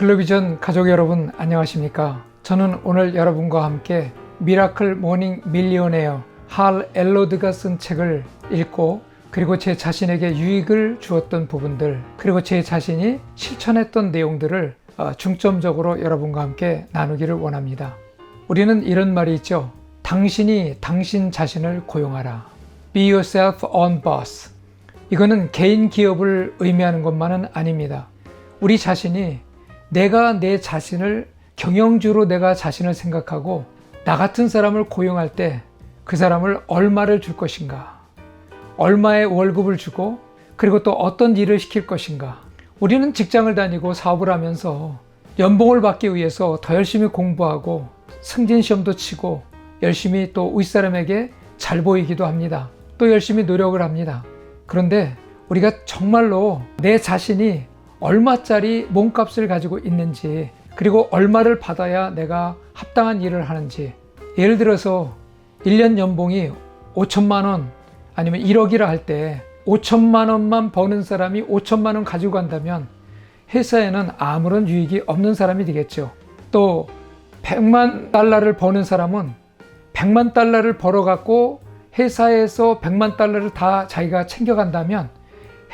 글로비전 가족 여러분 안녕하십니까? 저는 오늘 여러분과 함께 미라클 모닝 밀리오네어 할 엘로드가 쓴 책을 읽고 그리고 제 자신에게 유익을 주었던 부분들 그리고 제 자신이 실천했던 내용들을 중점적으로 여러분과 함께 나누기를 원합니다. 우리는 이런 말이 있죠. 당신이 당신 자신을 고용하라. Be yourself own boss. 이거는 개인 기업을 의미하는 것만은 아닙니다. 우리 자신이 내가 내 자신을 경영주로 내가 자신을 생각하고 나 같은 사람을 고용할 때 그 사람을 얼마를 줄 것인가, 얼마의 월급을 주고 그리고 또 어떤 일을 시킬 것인가. 우리는 직장을 다니고 사업을 하면서 연봉을 받기 위해서 더 열심히 공부하고 승진시험도 치고 열심히 또 윗사람에게 잘 보이기도 합니다. 또 열심히 노력을 합니다. 그런데 우리가 정말로 내 자신이 얼마짜리 몸값을 가지고 있는지 그리고 얼마를 받아야 내가 합당한 일을 하는지, 예를 들어서 1년 연봉이 5천만 원 아니면 1억이라 할 때 5천만 원만 버는 사람이 5천만 원 가지고 간다면 회사에는 아무런 유익이 없는 사람이 되겠죠. 또 100만 달러를 버는 사람은 100만 달러를 벌어갖고 회사에서 100만 달러를 다 자기가 챙겨간다면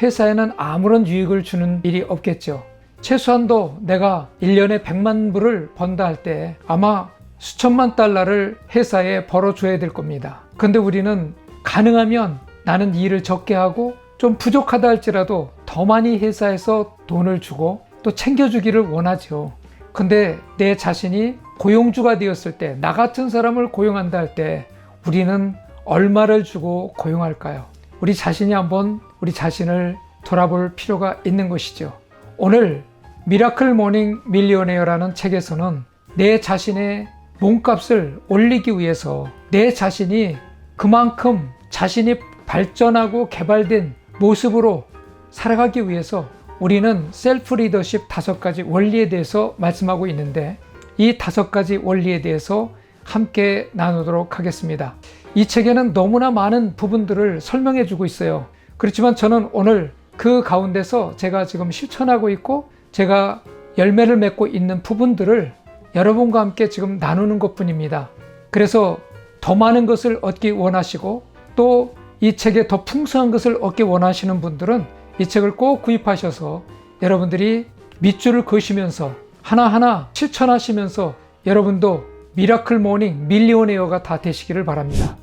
회사에는 아무런 유익을 주는 일이 없겠죠. 최소한도 내가 1년에 100만 불을 번다 할 때 아마 수천만 달러를 회사에 벌어줘야 될 겁니다. 근데 우리는 가능하면 나는 일을 적게 하고 좀 부족하다 할지라도 더 많이 회사에서 돈을 주고 또 챙겨주기를 원하죠. 근데 내 자신이 고용주가 되었을 때, 나 같은 사람을 고용한다 할 때 우리는 얼마를 주고 고용할까요? 우리 자신이 한번 우리 자신을 돌아볼 필요가 있는 것이죠. 오늘 미라클 모닝 밀리오네어라는 책에서는 내 자신의 몸값을 올리기 위해서 내 자신이 그만큼 자신이 발전하고 개발된 모습으로 살아가기 위해서 우리는 셀프 리더십 5가지 원리에 대해서 말씀하고 있는데 이 5가지 원리에 대해서 함께 나누도록 하겠습니다. 이 책에는 너무나 많은 부분들을 설명해 주고 있어요. 그렇지만 저는 오늘 그 가운데서 제가 지금 실천하고 있고 제가 열매를 맺고 있는 부분들을 여러분과 함께 지금 나누는 것 뿐입니다. 그래서 더 많은 것을 얻기 원하시고 또 이 책에 더 풍성한 것을 얻기 원하시는 분들은 이 책을 꼭 구입하셔서 여러분들이 밑줄을 그으시면서 하나하나 실천하시면서 여러분도 미라클 모닝 밀리오네어가 다 되시기를 바랍니다.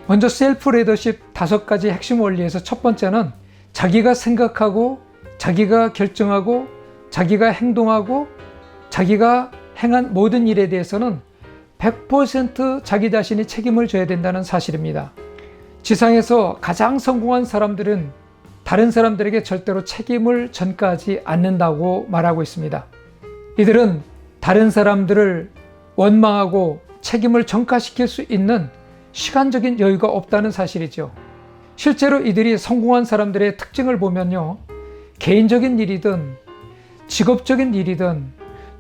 먼저 셀프 리더십 5가지 핵심 원리에서 첫 번째는 자기가 생각하고 자기가 결정하고 자기가 행동하고 자기가 행한 모든 일에 대해서는 100% 자기 자신이 책임을 져야 된다는 사실입니다. 지상에서 가장 성공한 사람들은 다른 사람들에게 절대로 책임을 전가하지 않는다고 말하고 있습니다. 이들은 다른 사람들을 원망하고 책임을 전가시킬 수 있는 시간적인 여유가 없다는 사실이죠. 실제로 이들이 성공한 사람들의 특징을 보면요, 개인적인 일이든 직업적인 일이든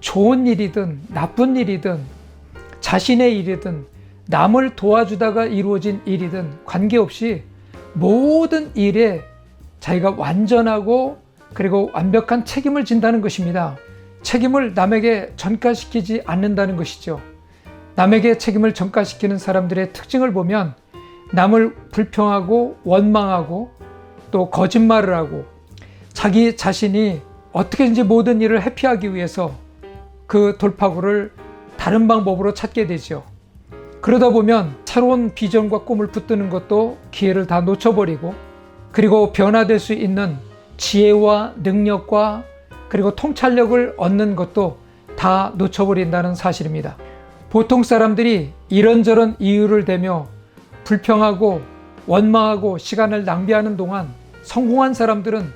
좋은 일이든 나쁜 일이든 자신의 일이든 남을 도와주다가 이루어진 일이든 관계없이 모든 일에 자기가 완전하고 그리고 완벽한 책임을 진다는 것입니다. 책임을 남에게 전가시키지 않는다는 것이죠. 남에게 책임을 전가시키는 사람들의 특징을 보면 남을 불평하고 원망하고 또 거짓말을 하고 자기 자신이 어떻게든지 모든 일을 회피하기 위해서 그 돌파구를 다른 방법으로 찾게 되죠. 그러다 보면 새로운 비전과 꿈을 붙드는 것도 기회를 다 놓쳐버리고 그리고 변화될 수 있는 지혜와 능력과 그리고 통찰력을 얻는 것도 다 놓쳐버린다는 사실입니다. 보통 사람들이 이런저런 이유를 대며 불평하고 원망하고 시간을 낭비하는 동안 성공한 사람들은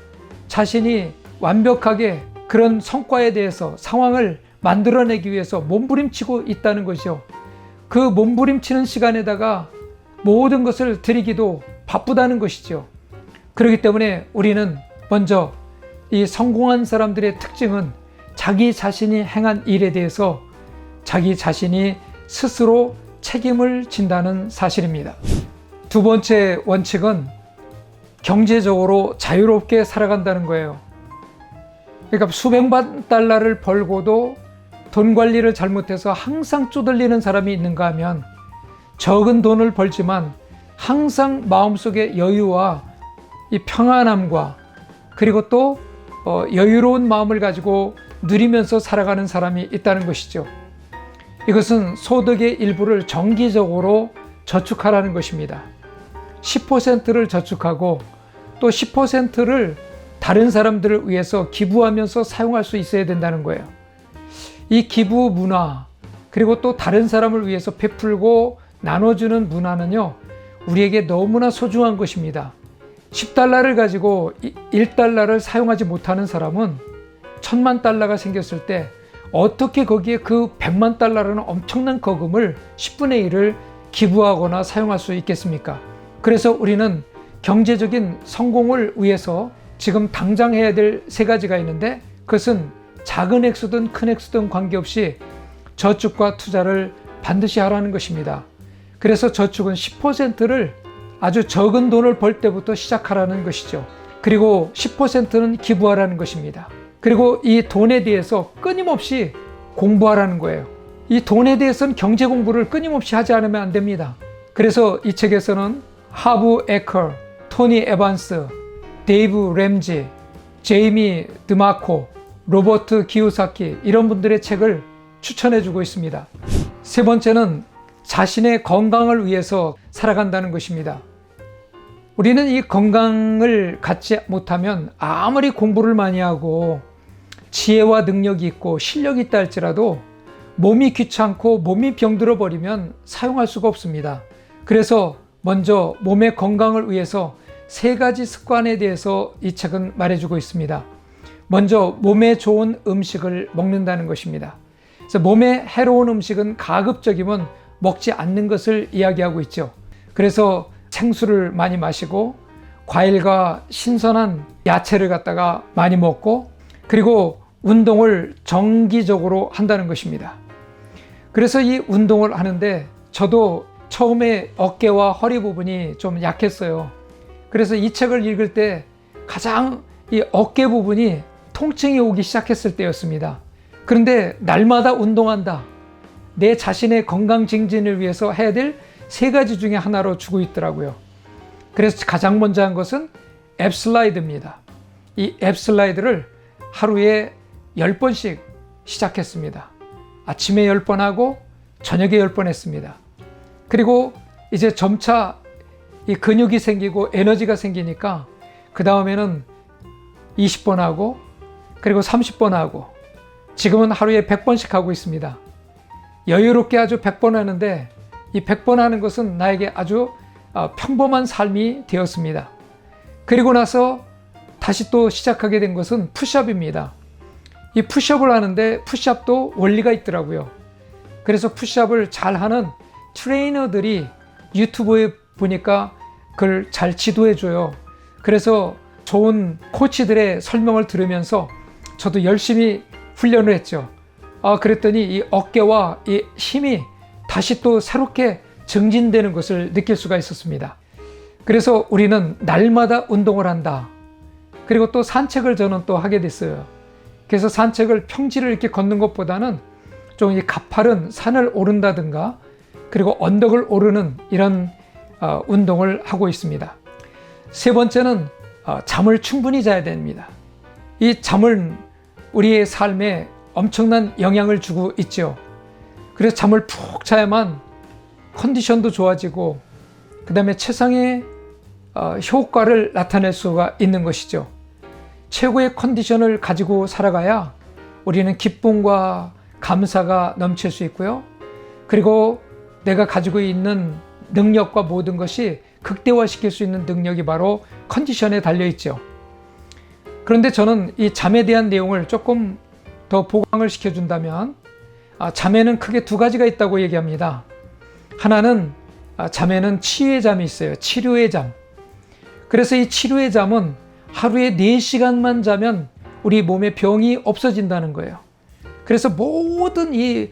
자신이 완벽하게 그런 성과에 대해서 상황을 만들어내기 위해서 몸부림치고 있다는 것이죠. 그 몸부림치는 시간에다가 모든 것을 드리기도 바쁘다는 것이죠. 그렇기 때문에 우리는 먼저 이 성공한 사람들의 특징은 자기 자신이 행한 일에 대해서 자기 자신이 스스로 책임을 진다는 사실입니다. 두 번째 원칙은 경제적으로 자유롭게 살아간다는 거예요. 그러니까 수백만 달러를 벌고도 돈 관리를 잘못해서 항상 쪼들리는 사람이 있는가 하면, 적은 돈을 벌지만 항상 마음속에 여유와 이 평안함과 그리고 또 여유로운 마음을 가지고 누리면서 살아가는 사람이 있다는 것이죠. 이것은 소득의 일부를 정기적으로 저축하라는 것입니다. 10%를 저축하고 또 10%를 다른 사람들을 위해서 기부하면서 사용할 수 있어야 된다는 거예요. 이 기부 문화, 그리고 또 다른 사람을 위해서 베풀고 나눠주는 문화는요, 우리에게 너무나 소중한 것입니다. 10달러를 가지고 1달러를 사용하지 못하는 사람은 1000만 달러가 생겼을 때 어떻게 거기에 그 100만 달러라는 엄청난 거금을 10분의 1을 기부하거나 사용할 수 있겠습니까? 그래서 우리는 경제적인 성공을 위해서 지금 당장 해야 될 3가지가 있는데, 그것은 작은 액수든 큰 액수든 관계없이 저축과 투자를 반드시 하라는 것입니다. 그래서 저축은 10%를 아주 적은 돈을 벌 때부터 시작하라는 것이죠. 그리고 10%는 기부하라는 것입니다. 그리고 이 돈에 대해서 끊임없이 공부하라는 거예요. 이 돈에 대해서는 경제 공부를 끊임없이 하지 않으면 안 됩니다. 그래서 이 책에서는 하브 에커, 토니 에반스, 데이브 램지, 제이미 드마코, 로버트 기요사키, 이런 분들의 책을 추천해 주고 있습니다. 3번째는 자신의 건강을 위해서 살아간다는 것입니다. 우리는 이 건강을 갖지 못하면 아무리 공부를 많이 하고 지혜와 능력이 있고 실력이 있다 할지라도 몸이 귀찮고 몸이 병들어 버리면 사용할 수가 없습니다. 그래서 먼저 몸의 건강을 위해서 3가지 습관에 대해서 이 책은 말해주고 있습니다. 먼저 몸에 좋은 음식을 먹는다는 것입니다. 그래서 몸에 해로운 음식은 가급적이면 먹지 않는 것을 이야기하고 있죠. 그래서 생수를 많이 마시고 과일과 신선한 야채를 갖다가 많이 먹고, 그리고 운동을 정기적으로 한다는 것입니다. 그래서 이 운동을 하는데 저도 처음에 어깨와 허리 부분이 좀 약했어요. 그래서 이 책을 읽을 때 가장 이 어깨 부분이 통증이 오기 시작했을 때였습니다. 그런데 날마다 운동한다, 내 자신의 건강 증진을 위해서 해야 될 3가지 중에 하나로 주고 있더라고요. 그래서 가장 먼저 한 것은 앱 슬라이드입니다. 이 앱 슬라이드를 하루에 10번씩 시작했습니다. 아침에 10번 하고 저녁에 10번 했습니다. 그리고 이제 점차 이 근육이 생기고 에너지가 생기니까 그 다음에는 20번 하고 그리고 30번 하고 지금은 하루에 100번씩 하고 있습니다. 여유롭게 아주 100번 하는데, 이 100번 하는 것은 나에게 아주 평범한 삶이 되었습니다. 그리고 나서 다시 또 시작하게 된 것은 푸시업입니다. 이 푸시업을 하는데 푸시업도 원리가 있더라고요. 그래서 푸시업을 잘하는 트레이너들이 유튜브에 보니까 그걸 잘 지도해 줘요. 그래서 좋은 코치들의 설명을 들으면서 저도 열심히 훈련을 했죠. 그랬더니 이 어깨와 이 힘이 다시 또 새롭게 증진되는 것을 느낄 수가 있었습니다. 그래서 우리는 날마다 운동을 한다. 그리고 또 산책을 저는 또 하게 됐어요. 그래서 산책을 평지를 이렇게 걷는 것보다는 좀 이 가파른 산을 오른다든가 그리고 언덕을 오르는 이런 운동을 하고 있습니다. 3번째는 잠을 충분히 자야 됩니다. 이 잠은 우리의 삶에 엄청난 영향을 주고 있죠. 그래서 잠을 푹 자야만 컨디션도 좋아지고 그 다음에 최상의 효과를 나타낼 수가 있는 것이죠. 최고의 컨디션을 가지고 살아가야 우리는 기쁨과 감사가 넘칠 수 있고요. 그리고 내가 가지고 있는 능력과 모든 것이 극대화시킬 수 있는 능력이 바로 컨디션에 달려있죠. 그런데 저는 이 잠에 대한 내용을 조금 더 보강을 시켜준다면 잠에는 크게 2가지가 있다고 얘기합니다. 하나는 잠에는 치유의 잠이 있어요. 치료의 잠. 그래서 이 치료의 잠은 하루에 4시간만 자면 우리 몸에 병이 없어진다는 거예요. 그래서 모든 이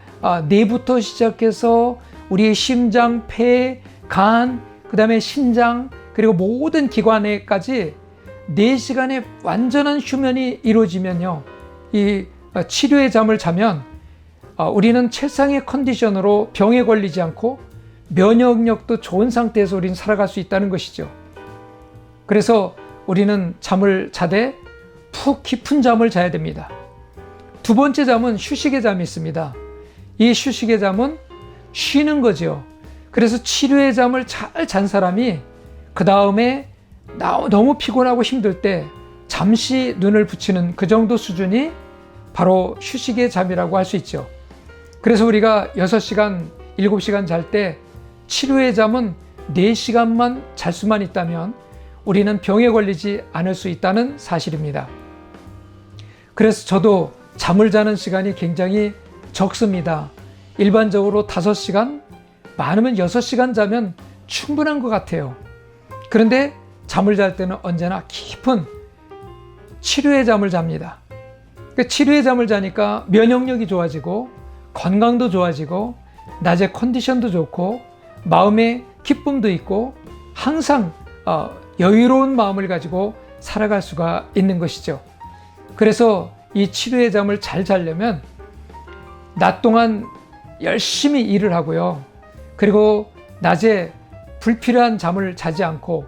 뇌부터 시작해서 우리의 심장, 폐, 간, 그 다음에 신장, 그리고 모든 기관에까지 4시간의 완전한 휴면이 이루어지면요, 이 치료의 잠을 자면 우리는 최상의 컨디션으로 병에 걸리지 않고 면역력도 좋은 상태에서 우리는 살아갈 수 있다는 것이죠. 그래서 우리는 잠을 자되 푹 깊은 잠을 자야 됩니다. 두 번째 잠은 휴식의 잠이 있습니다. 이 휴식의 잠은 쉬는 거죠. 그래서 치료의 잠을 잘 잔 사람이 그 다음에 너무 피곤하고 힘들 때 잠시 눈을 붙이는 그 정도 수준이 바로 휴식의 잠이라고 할 수 있죠. 그래서 우리가 6시간, 7시간 잘 때 치료의 잠은 4시간만 잘 수만 있다면 우리는 병에 걸리지 않을 수 있다는 사실입니다. 그래서 저도 잠을 자는 시간이 굉장히 적습니다. 일반적으로 5시간, 많으면 6시간 자면 충분한 것 같아요. 그런데 잠을 잘 때는 언제나 깊은 치료의 잠을 잡니다. 치료의 잠을 자니까 면역력이 좋아지고 건강도 좋아지고 낮에 컨디션도 좋고 마음에 기쁨도 있고 항상 여유로운 마음을 가지고 살아갈 수가 있는 것이죠. 그래서 이 치료의 잠을 잘 자려면 낮 동안 열심히 일을 하고요. 그리고 낮에 불필요한 잠을 자지 않고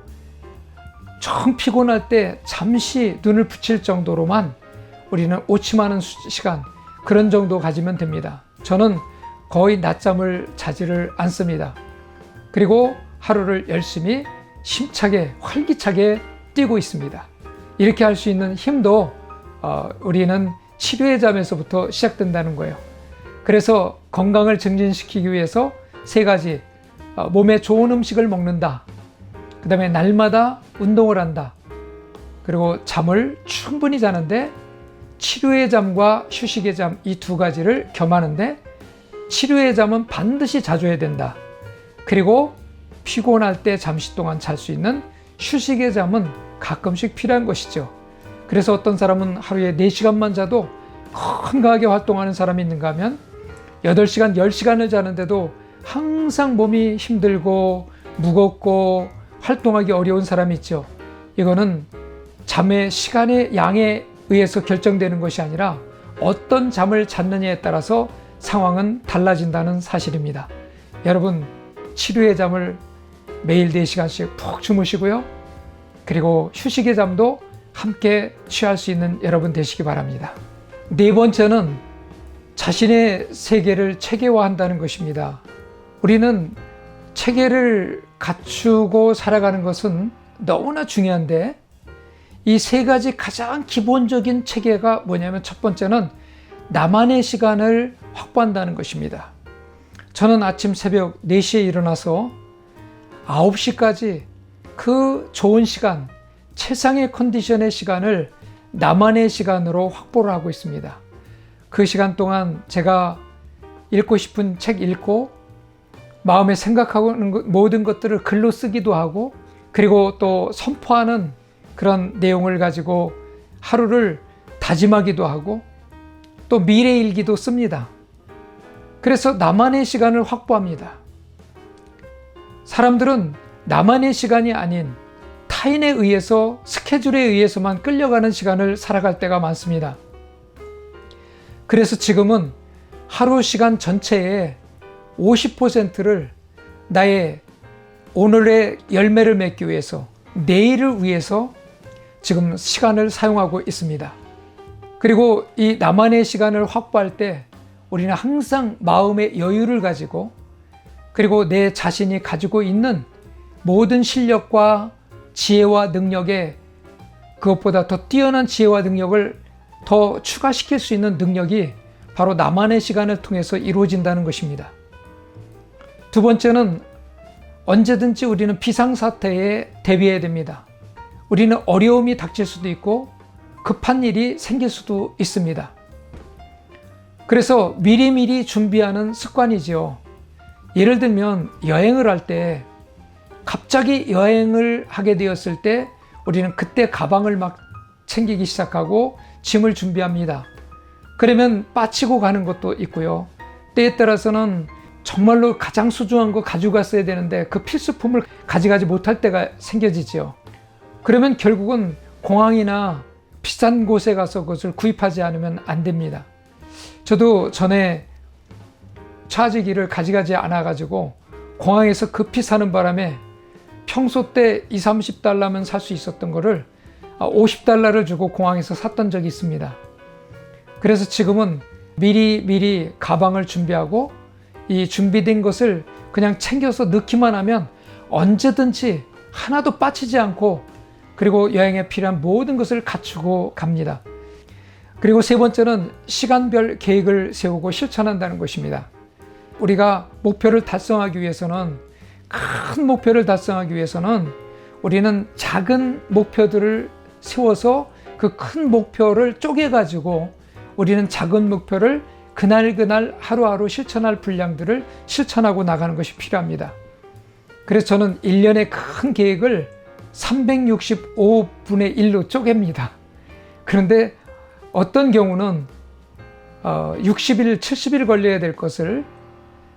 정 피곤할 때 잠시 눈을 붙일 정도로만 우리는 오침하는 시간, 그런 정도 가지면 됩니다. 저는 거의 낮잠을 자지를 않습니다. 그리고 하루를 열심히 힘차게 활기차게 뛰고 있습니다. 이렇게 할 수 있는 힘도 우리는 치료의 잠에서부터 시작된다는 거예요. 그래서 건강을 증진시키기 위해서 3가지, 몸에 좋은 음식을 먹는다, 그 다음에 날마다 운동을 한다, 그리고 잠을 충분히 자는데 치료의 잠과 휴식의 잠, 이 2가지를 겸하는데 치료의 잠은 반드시 자줘야 된다. 그리고 피곤할 때 잠시 동안 잘 수 있는 휴식의 잠은 가끔씩 필요한 것이죠. 그래서 어떤 사람은 하루에 4시간만 자도 건강하게 활동하는 사람이 있는가 하면 8시간, 10시간을 자는데도 항상 몸이 힘들고 무겁고 활동하기 어려운 사람이 있죠. 이거는 잠의 시간의 양에 의해서 결정되는 것이 아니라 어떤 잠을 잤느냐에 따라서 상황은 달라진다는 사실입니다. 여러분, 치료의 잠을 매일 4시간씩 푹 주무시고요. 그리고 휴식의 잠도 함께 취할 수 있는 여러분 되시기 바랍니다. 4번째는 자신의 세계를 체계화한다는 것입니다. 우리는 체계를 갖추고 살아가는 것은 너무나 중요한데 이 3가지 가장 기본적인 체계가 뭐냐면, 첫 번째는 나만의 시간을 확보한다는 것입니다. 저는 아침 새벽 4시에 일어나서 9시까지 그 좋은 시간, 최상의 컨디션의 시간을 나만의 시간으로 확보를 하고 있습니다. 그 시간 동안 제가 읽고 싶은 책 읽고 마음에 생각하고 있는 모든 것들을 글로 쓰기도 하고, 그리고 또 선포하는 그런 내용을 가지고 하루를 다짐하기도 하고 또 미래 일기도 씁니다. 그래서 나만의 시간을 확보합니다. 사람들은 나만의 시간이 아닌 타인에 의해서, 스케줄에 의해서만 끌려가는 시간을 살아갈 때가 많습니다. 그래서 지금은 하루 시간 전체의 50%를 나의 오늘의 열매를 맺기 위해서, 내일을 위해서 지금 시간을 사용하고 있습니다. 그리고 이 나만의 시간을 확보할 때 우리는 항상 마음의 여유를 가지고, 그리고 내 자신이 가지고 있는 모든 실력과 지혜와 능력에 그것보다 더 뛰어난 지혜와 능력을 더 추가시킬 수 있는 능력이 바로 나만의 시간을 통해서 이루어진다는 것입니다. 2번째는 언제든지 우리는 비상사태에 대비해야 됩니다. 우리는 어려움이 닥칠 수도 있고 급한 일이 생길 수도 있습니다. 그래서 미리미리 준비하는 습관이지요. 예를 들면 여행을 할 때, 갑자기 여행을 하게 되었을 때 우리는 그때 가방을 막 챙기기 시작하고 짐을 준비합니다. 그러면 빠치고 가는 것도 있고요. 때에 따라서는 정말로 가장 소중한 거 가지고 갔어야 되는데 그 필수품을 가져가지 못할 때가 생겨지죠. 그러면 결국은 공항이나 비싼 곳에 가서 그것을 구입하지 않으면 안 됩니다. 저도 전에 차지기를 가져가지 않아 가지고 공항에서 급히 사는 바람에 평소 때 20, 30달러면 살 수 있었던 거를 50달러를 주고 공항에서 샀던 적이 있습니다. 그래서 지금은 미리 가방을 준비하고 이 준비된 것을 그냥 챙겨서 넣기만 하면 언제든지 하나도 빠지지 않고, 그리고 여행에 필요한 모든 것을 갖추고 갑니다. 그리고 세 번째는 시간별 계획을 세우고 실천한다는 것입니다. 우리가 목표를 달성하기 위해서는, 큰 목표를 달성하기 위해서는 우리는 작은 목표들을 세워서 그 큰 목표를 쪼개가지고 우리는 작은 목표를 그날 하루하루 실천할 분량들을 실천하고 나가는 것이 필요합니다. 그래서 저는 1년의 큰 계획을 365분의 1로 쪼갭니다. 그런데 어떤 경우는 60일, 70일 걸려야 될 것을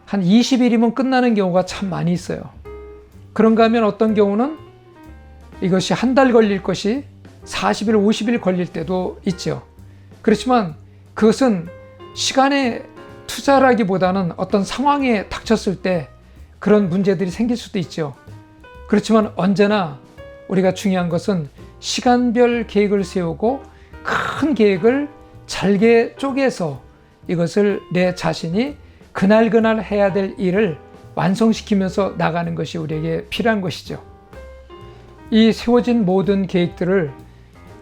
한 20일이면 끝나는 경우가 참 많이 있어요. 그런가 하면 어떤 경우는 이것이 한 달 걸릴 것이 40일, 50일 걸릴 때도 있죠. 그렇지만 그것은 시간의 투자라기보다는 어떤 상황에 닥쳤을 때 그런 문제들이 생길 수도 있죠. 그렇지만 언제나 우리가 중요한 것은 시간별 계획을 세우고 큰 계획을 잘게 쪼개서 이것을 내 자신이 그날 해야 될 일을 완성시키면서 나가는 것이 우리에게 필요한 것이죠. 이 세워진 모든 계획들을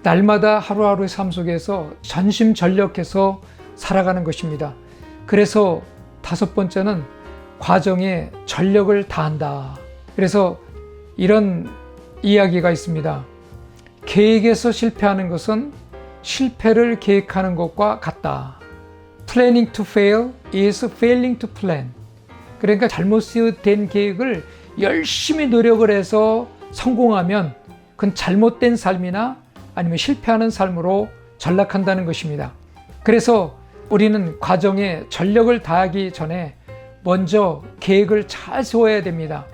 날마다 하루하루의 삶 속에서 전심전력해서 살아가는 것입니다. 그래서 다섯 번째는 과정에 전력을 다한다. 그래서 이런 이야기가 있습니다. 계획에서 실패하는 것은 실패를 계획하는 것과 같다. Planning to fail is failing to plan. 그러니까 잘못된 계획을 열심히 노력을 해서 성공하면 그건 잘못된 삶이나 아니면 실패하는 삶으로 전락한다는 것입니다. 그래서 우리는 과정에 전력을 다하기 전에 먼저 계획을 잘 세워야 됩니다.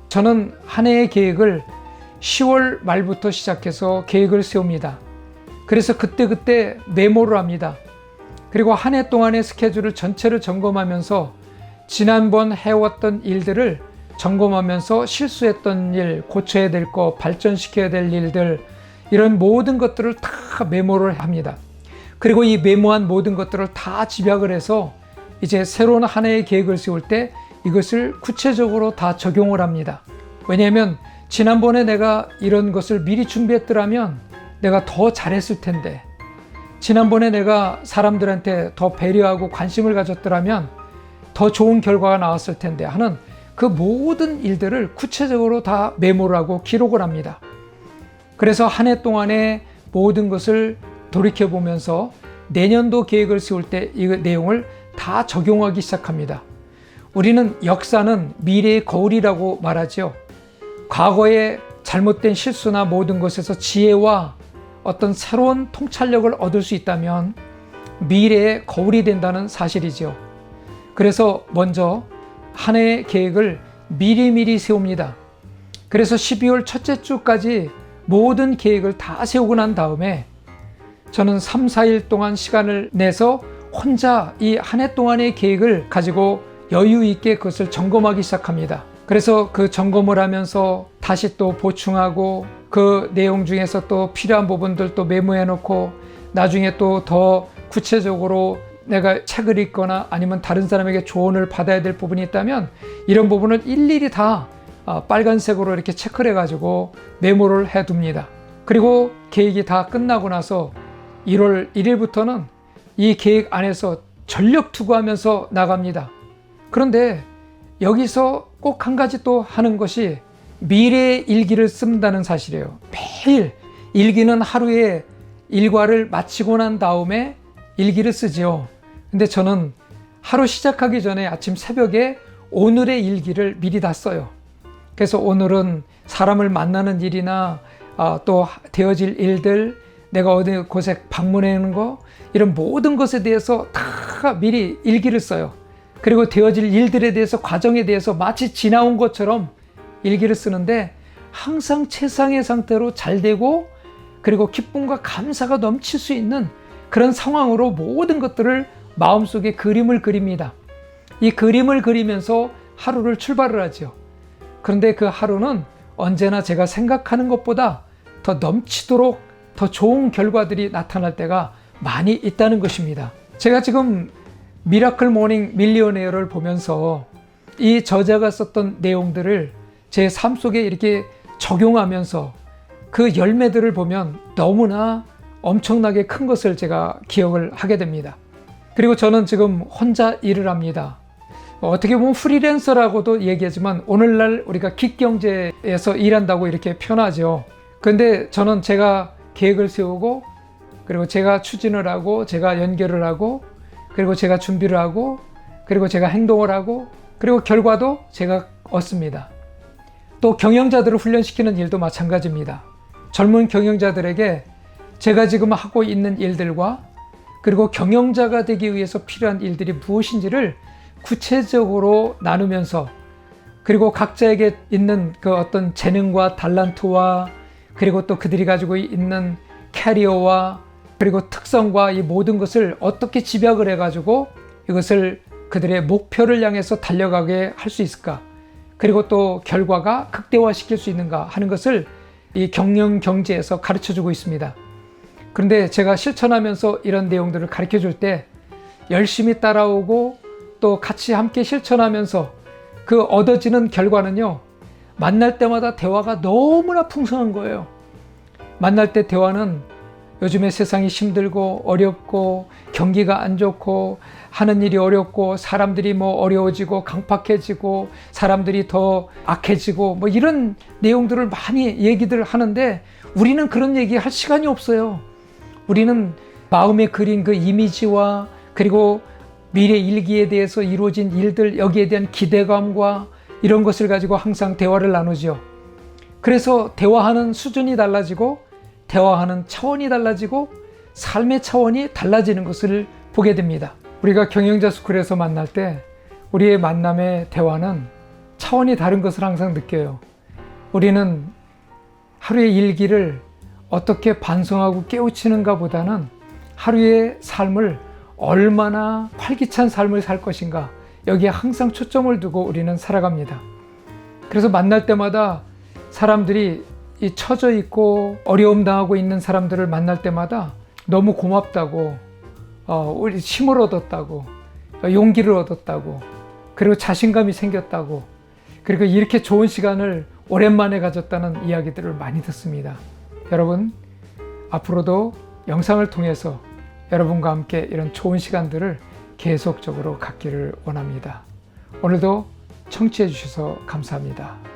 저는 한 해의 계획을 10월 말부터 시작해서 계획을 세웁니다. 그래서 그때 메모를 합니다. 그리고 한 해 동안의 스케줄을 전체를 점검하면서 지난번 해왔던 일들을 점검하면서 실수했던 일, 고쳐야 될 거, 발전시켜야 될 일들, 이런 모든 것들을 다 메모를 합니다. 그리고 이 메모한 모든 것들을 다 집약을 해서 이제 새로운 한 해의 계획을 세울 때 이것을 구체적으로 다 적용을 합니다. 왜냐하면 지난번에 내가 이런 것을 미리 준비했더라면 내가 더 잘했을 텐데, 지난번에 내가 사람들한테 더 배려하고 관심을 가졌더라면 더 좋은 결과가 나왔을 텐데 하는 그 모든 일들을 구체적으로 다 메모를 하고 기록을 합니다. 그래서 한 해 동안의 모든 것을 돌이켜보면서 내년도 계획을 세울 때 이 내용을 다 적용하기 시작합니다. 우리는 역사는 미래의 거울이라고 말하죠. 과거의 잘못된 실수나 모든 것에서 지혜와 어떤 새로운 통찰력을 얻을 수 있다면 미래의 거울이 된다는 사실이죠. 그래서 먼저 한 해의 계획을 미리 세웁니다. 그래서 12월 첫째 주까지 모든 계획을 다 세우고 난 다음에 저는 3, 4일 동안 시간을 내서 혼자 이 한 해 동안의 계획을 가지고 여유 있게 그것을 점검하기 시작합니다. 그래서 그 점검을 하면서 다시 또 보충하고 그 내용 중에서 또 필요한 부분들 또 메모해 놓고 나중에 또 더 구체적으로 내가 책을 읽거나 아니면 다른 사람에게 조언을 받아야 될 부분이 있다면 이런 부분을 일일이 다 빨간색으로 이렇게 체크를 해가지고 메모를 해둡니다. 그리고 계획이 다 끝나고 나서 1월 1일부터는 이 계획 안에서 전력 투구하면서 나갑니다. 그런데 여기서 꼭 한 가지 또 하는 것이 미래의 일기를 쓴다는 사실이에요. 매일 일기는 하루에 일과를 마치고 난 다음에 일기를 쓰죠. 근데 저는 하루 시작하기 전에 아침 새벽에 오늘의 일기를 미리 다 써요. 그래서 오늘은 사람을 만나는 일이나 또 되어질 일들, 내가 어디 곳에 방문하는 거, 이런 모든 것에 대해서 다 미리 일기를 써요. 그리고 되어질 일들에 대해서, 과정에 대해서 마치 지나온 것처럼 일기를 쓰는데 항상 최상의 상태로 잘 되고 그리고 기쁨과 감사가 넘칠 수 있는 그런 상황으로 모든 것들을 마음속에 그림을 그립니다. 이 그림을 그리면서 하루를 출발을 하죠. 그런데 그 하루는 언제나 제가 생각하는 것보다 더 넘치도록 더 좋은 결과들이 나타날 때가 많이 있다는 것입니다. 제가 지금 미라클 모닝 밀리오네어를 보면서 이 저자가 썼던 내용들을 제 삶 속에 이렇게 적용하면서 그 열매들을 보면 너무나 엄청나게 큰 것을 제가 기억을 하게 됩니다. 그리고 저는 지금 혼자 일을 합니다. 어떻게 보면 프리랜서라고도 얘기하지만 오늘날 우리가 긱경제에서 일한다고 이렇게 표현하죠. 근데 저는 제가 계획을 세우고 그리고 제가 추진을 하고 제가 연결을 하고 그리고 제가 준비를 하고 그리고 제가 행동을 하고 그리고 결과도 제가 얻습니다. 또 경영자들을 훈련시키는 일도 마찬가지입니다. 젊은 경영자들에게 제가 지금 하고 있는 일들과 그리고 경영자가 되기 위해서 필요한 일들이 무엇인지를 구체적으로 나누면서 그리고 각자에게 있는 그 어떤 재능과 달란트와 그리고 또 그들이 가지고 있는 캐리어와 그리고 특성과 이 모든 것을 어떻게 집약을 해가지고 이것을 그들의 목표를 향해서 달려가게 할 수 있을까? 그리고 또 결과가 극대화시킬 수 있는가 하는 것을 이 경영 경제에서 가르쳐주고 있습니다. 그런데 제가 실천하면서 이런 내용들을 가르쳐 줄 때 열심히 따라오고 또 같이 함께 실천하면서 그 얻어지는 결과는요, 만날 때마다 대화가 너무나 풍성한 거예요. 만날 때 대화는 요즘에 세상이 힘들고 어렵고 경기가 안 좋고 하는 일이 어렵고 사람들이 뭐 어려워지고 강팍해지고 사람들이 더 악해지고 뭐 이런 내용들을 많이 얘기들 하는데 우리는 그런 얘기 할 시간이 없어요. 우리는 마음에 그린 그 이미지와 그리고 미래 일기에 대해서 이루어진 일들 여기에 대한 기대감과 이런 것을 가지고 항상 대화를 나누죠. 그래서 대화하는 수준이 달라지고 대화하는 차원이 달라지고 삶의 차원이 달라지는 것을 보게 됩니다. 우리가 경영자 스쿨에서 만날 때 우리의 만남의 대화는 차원이 다른 것을 항상 느껴요. 우리는 하루의 일기를 어떻게 반성하고 깨우치는가 보다는 하루의 삶을 얼마나 활기찬 삶을 살 것인가 여기에 항상 초점을 두고 우리는 살아갑니다. 그래서 만날 때마다 사람들이 이 처져 있고 어려움 당하고 있는 사람들을 만날 때마다 너무 고맙다고 우리 힘을 얻었다고 용기를 얻었다고 그리고 자신감이 생겼다고 그리고 이렇게 좋은 시간을 오랜만에 가졌다는 이야기들을 많이 듣습니다. 여러분 앞으로도 영상을 통해서 여러분과 함께 이런 좋은 시간들을 계속적으로 갖기를 원합니다. 오늘도 청취해 주셔서 감사합니다.